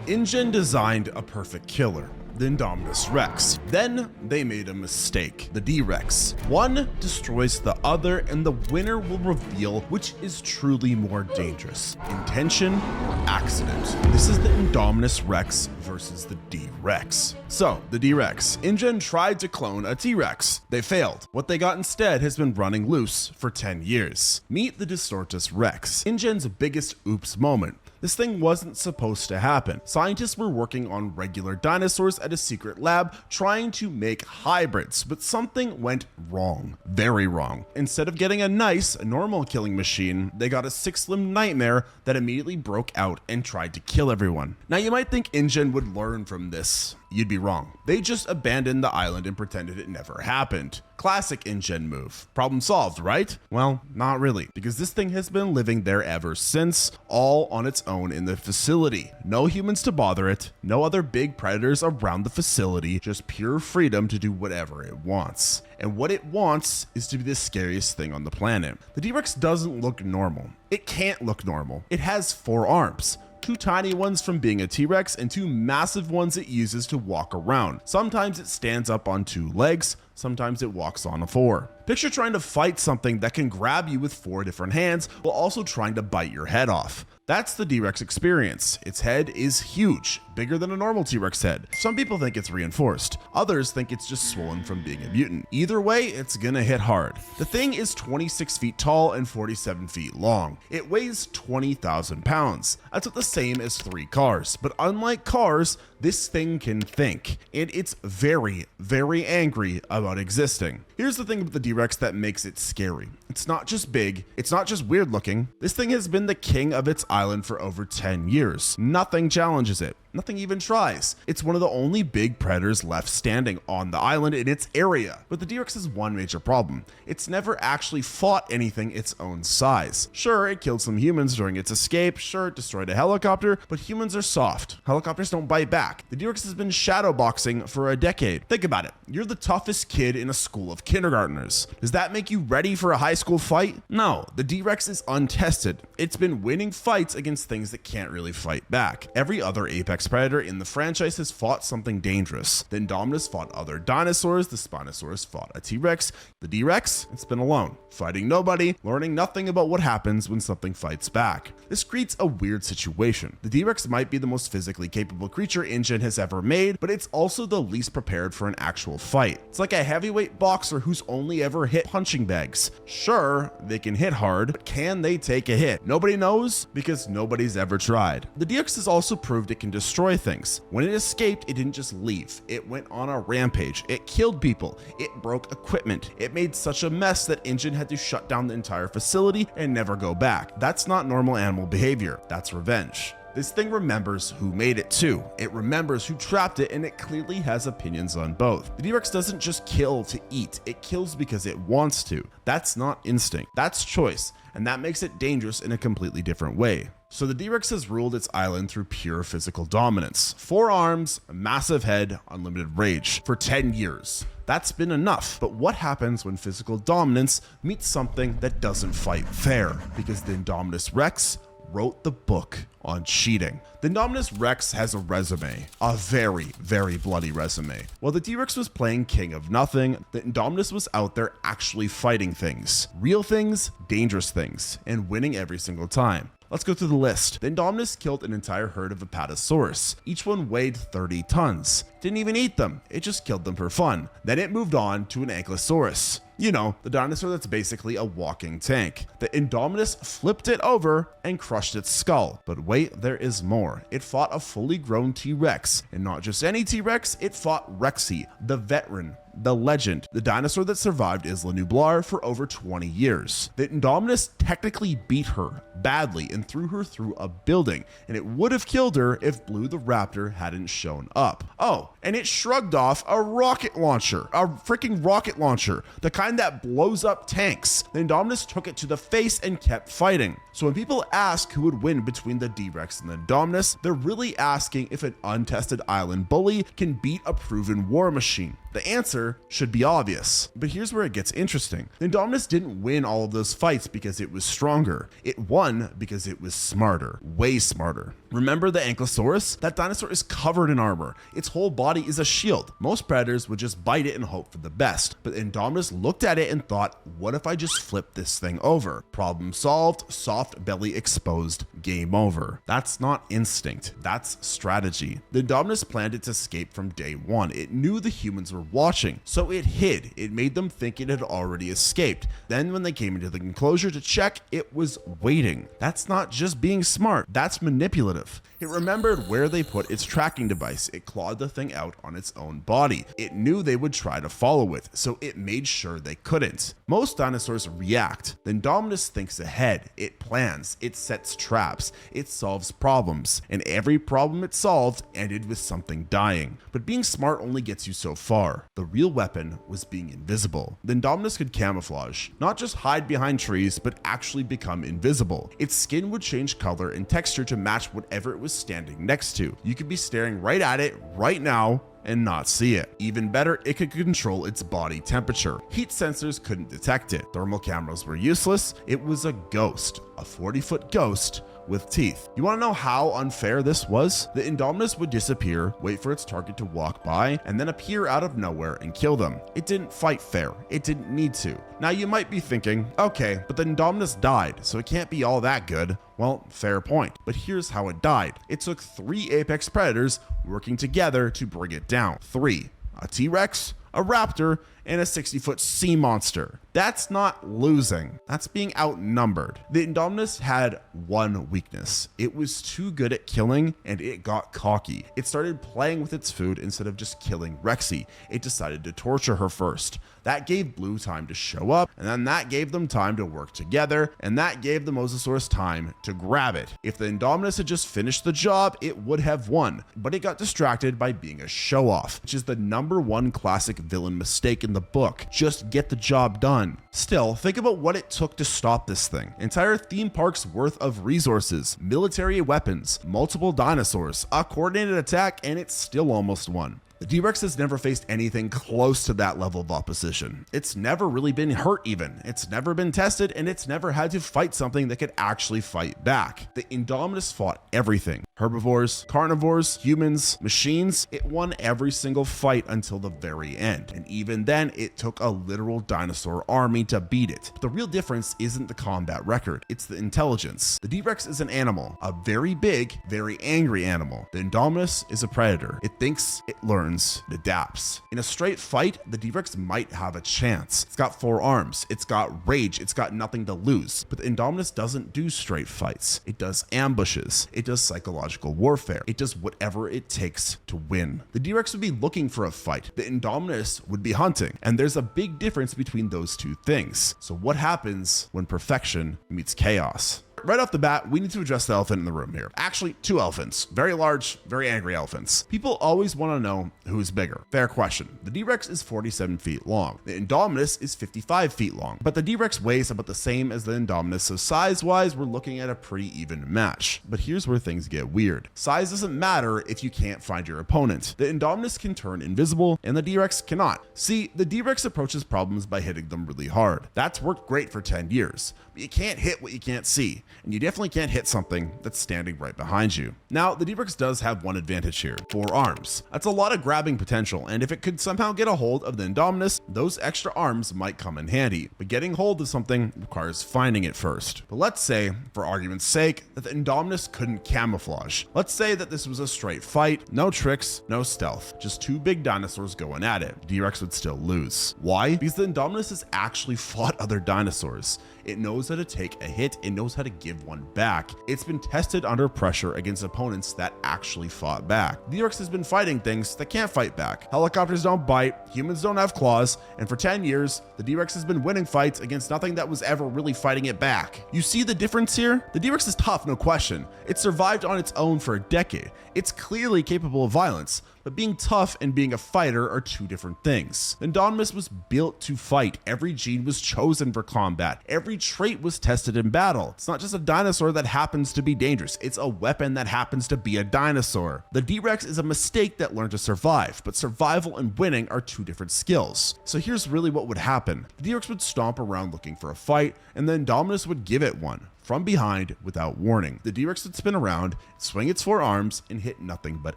InGen designed a perfect killer, the Indominus Rex. Then they made a mistake, the D-Rex. One destroys the other, and the winner will reveal which is truly more dangerous, intention or accident. This is the Indominus Rex versus the D-Rex. So, the D-Rex. InGen tried to clone a T-Rex. They failed. What they got instead has been running loose for 10 years. Meet the Distortus Rex, InGen's biggest oops moment. This thing wasn't supposed to happen. Scientists were working on regular dinosaurs at a secret lab trying to make hybrids, but something went wrong. Very wrong. Instead of getting a nice, normal killing machine, they got a six-limbed nightmare that immediately broke out and tried to kill everyone. Now you might think InGen would learn from this. You'd be wrong. They just abandoned the island and pretended it never happened. Classic InGen move. Problem solved, right? Well, not really, because this thing has been living there ever since, all on its own in the facility. No humans to bother it, no other big predators around the facility, just pure freedom to do whatever it wants. And what it wants is to be the scariest thing on the planet. The D-Rex doesn't look normal. It can't look normal. It has 4 arms. 2 tiny ones from being a T-Rex and 2 massive ones it uses to walk around. Sometimes it stands up on 2 legs, sometimes it walks on a 4. Picture trying to fight something that can grab you with 4 different hands while also trying to bite your head off. That's the D-Rex experience. Its head is huge, bigger than a normal T-Rex head. Some people think it's reinforced. Others think it's just swollen from being a mutant. Either way, it's gonna hit hard. The thing is 26 feet tall and 47 feet long. It weighs 20,000 pounds. That's the same as 3 cars. But unlike cars, this thing can think. And it's very, very angry about existing. Here's the thing about the D-Rex that makes it scary. It's not just big, it's not just weird looking. This thing has been the king of its island for over 10 years. Nothing challenges it. Nothing even tries. It's one of the only big predators left standing on the island in its area. But the D-Rex has one major problem. It's never actually fought anything its own size. Sure, it killed some humans during its escape. Sure, it destroyed a helicopter, but humans are soft. Helicopters don't bite back. The D-Rex has been shadowboxing for a decade. Think about it. You're the toughest kid in a school of kindergartners. Does that make you ready for a high school fight? No, the D-Rex is untested. It's been winning fights against things that can't really fight back. Every other apex predator in the franchise has fought something dangerous. The Indominus fought other dinosaurs, the Spinosaurus fought a T-Rex. The D-Rex, it's been alone, fighting nobody, learning nothing about what happens when something fights back. This creates a weird situation. The D-Rex might be the most physically capable creature InGen has ever made, but it's also the least prepared for an actual fight. It's like a heavyweight boxer who's only ever hit punching bags. Sure, they can hit hard, but can they take a hit? Nobody knows because nobody's ever tried. The D-Rex has also proved it can destroy things. When it escaped, it didn't just leave. It went on a rampage. It killed people. It broke equipment. It made such a mess that InGen had to shut down the entire facility and never go back. That's not normal animal behavior. That's revenge. This thing remembers who made it too. It remembers who trapped it, and it clearly has opinions on both. The D-Rex doesn't just kill to eat. It kills because it wants to. That's not instinct. That's choice. And that makes it dangerous in a completely different way. So the D-Rex has ruled its island through pure physical dominance. 4 arms, a massive head, unlimited rage for 10 years. That's been enough. But what happens when physical dominance meets something that doesn't fight fair? Because the Indominus Rex wrote the book on cheating. The Indominus Rex has a resume, a very, very bloody resume. While the D-Rex was playing king of nothing, the Indominus was out there actually fighting things. Real things, dangerous things, and winning every single time. Let's go through the list. The Indominus killed an entire herd of Apatosaurus. Each one weighed 30 tons. Didn't even eat them, it just killed them for fun. Then it moved on to an Ankylosaurus. You know, the dinosaur that's basically a walking tank. The Indominus flipped it over and crushed its skull. But wait, there is more. It fought a fully grown T-Rex. And not just any T-Rex, it fought Rexy, the veteran, the legend, the dinosaur that survived Isla Nublar for over 20 years. The Indominus technically beat her badly and threw her through a building, and it would have killed her if Blue the Raptor hadn't shown up. Oh, and it shrugged off a rocket launcher, a freaking rocket launcher, the kind that blows up tanks. The Indominus took it to the face and kept fighting. So when people ask who would win between the D-Rex and the Indominus, they're really asking if an untested island bully can beat a proven war machine. The answer should be obvious, but here's where it gets interesting. The Indominus didn't win all of those fights because it was stronger. It won because it was smarter, way smarter. Remember the Ankylosaurus? That dinosaur is covered in armor. Its whole body is a shield. Most predators would just bite it and hope for the best, but the Indominus looked at it and thought, what if I just flip this thing over? Problem solved, soft belly exposed, game over. That's not instinct, that's strategy. The Indominus planned it to escape from day one. It knew the humans were watching, so it hid. It made them think it had already escaped. Then when they came into the enclosure to check, it was waiting. That's not just being smart, that's manipulative. It remembered where they put its tracking device. It clawed the thing out on its own body. It knew they would try to follow it, so it made sure they couldn't. Most dinosaurs react. The Indominus thinks ahead. It plans. It sets traps. It solves problems. And every problem it solved ended with something dying. But being smart only gets you so far. The real weapon was being invisible. The Indominus could camouflage. Not just hide behind trees, but actually become invisible. Its skin would change color and texture to match whatever it was standing next to. You could be staring right at it right now and not see it. Even better, it could control its body temperature. Heat sensors couldn't detect it. Thermal cameras were useless. It was a ghost, a 40-foot ghost with teeth. You want to know how unfair this was? The Indominus would disappear, wait for its target to walk by, and then appear out of nowhere and kill them. It didn't fight fair. It didn't need to. Now you might be thinking, okay, but the Indominus died, so it can't be all that good. Well, fair point, but here's how it died. It took 3 apex predators working together to bring it down. 3. A T-Rex, a raptor, and a 60-foot sea monster. That's not losing. That's being outnumbered. The Indominus had one weakness. It was too good at killing, and it got cocky. It started playing with its food instead of just killing Rexy. It decided to torture her first. That gave Blue time to show up, and then that gave them time to work together, and that gave the Mosasaurus time to grab it. If the Indominus had just finished the job, it would have won, but it got distracted by being a show-off, which is the #1 classic villain mistake in the book. Just get the job done. Still, think about what it took to stop this thing. Entire theme parks worth of resources, military weapons, multiple dinosaurs, a coordinated attack, and it still almost won. The T-Rex has never faced anything close to that level of opposition. It's never really been hurt even. It's never been tested, and it's never had to fight something that could actually fight back. The Indominus fought everything. Herbivores, carnivores, humans, machines. It won every single fight until the very end. And even then, it took a literal dinosaur army to beat it. But the real difference isn't the combat record. It's the intelligence. The T-Rex is an animal, a very big, very angry animal. The Indominus is a predator. It thinks, it learns, it adapts. In a straight fight, the T-Rex might have a chance. It's got 4 arms. It's got rage. It's got nothing to lose. But the Indominus doesn't do straight fights. It does ambushes. It does psychological warfare. It does whatever it takes to win. The T-Rex would be looking for a fight. The Indominus would be hunting. And there's a big difference between those two things. So what happens when perfection meets chaos? Right off the bat, we need to address the elephant in the room here. Actually, 2 elephants. Very large, very angry elephants. People always want to know who's bigger. Fair question. The T-Rex is 47 feet long. The Indominus is 55 feet long. But the T-Rex weighs about the same as the Indominus, so size-wise, we're looking at a pretty even match. But here's where things get weird. Size doesn't matter if you can't find your opponent. The Indominus can turn invisible, and the T-Rex cannot. See, the T-Rex approaches problems by hitting them really hard. That's worked great for 10 years. But you can't hit what you can't see. And you definitely can't hit something that's standing right behind you. Now, the T-Rex does have one advantage here: 4 arms. That's a lot of grabbing potential, and if it could somehow get a hold of the Indominus, those extra arms might come in handy. But getting hold of something requires finding it first. But let's say, for argument's sake, that the Indominus couldn't camouflage. Let's say that this was a straight fight, no tricks, no stealth, just 2 big dinosaurs going at it. The T-Rex would still lose. Why? Because the Indominus has actually fought other dinosaurs. It knows how to take a hit, it knows how to give one back. It's been tested under pressure against opponents that actually fought back. The T-Rex has been fighting things that can't fight back. Helicopters don't bite, humans don't have claws, and for 10 years, the T-Rex has been winning fights against nothing that was ever really fighting it back. You see the difference here? The T-Rex is tough, no question. It survived on its own for a decade. It's clearly capable of violence, but being tough and being a fighter are 2 different things. The Indominus was built to fight. Every gene was chosen for combat. Every every trait was tested in battle. It's not just a dinosaur that happens to be dangerous, it's a weapon that happens to be a dinosaur. The D-Rex is a mistake that learned to survive, but survival and winning are two different skills. So here's really what would happen. The D-Rex would stomp around looking for a fight, and then Indominus would give it one from behind without warning. The D-Rex would spin around, swing its forearms, and hit nothing but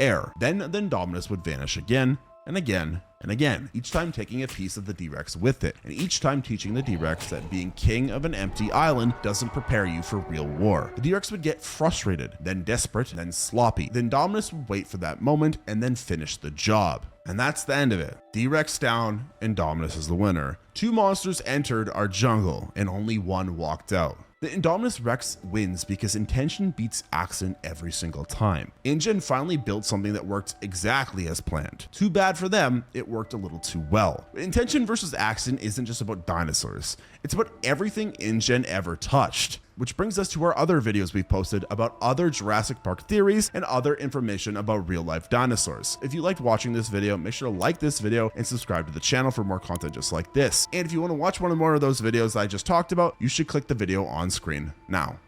air. Then the Indominus would vanish again, and again, and again, each time taking a piece of the D-Rex with it, and each time teaching the D-Rex that being king of an empty island doesn't prepare you for real war. The D-Rex would get frustrated, then desperate, then sloppy. The Indominus would wait for that moment and then finish the job. And that's the end of it. D-Rex down, Indominus is the winner. Two monsters entered our jungle, and only one walked out. The Indominus Rex wins because intention beats accident every single time. InGen finally built something that worked exactly as planned. Too bad for them, it worked a little too well. Intention versus accident isn't just about dinosaurs. It's about everything InGen ever touched. Which brings us to our other videos we've posted about other Jurassic Park theories and other information about real life dinosaurs. If you liked watching this video, make sure to like this video and subscribe to the channel for more content just like this. And if you want to watch one or more of those videos I just talked about, you should click the video on screen now.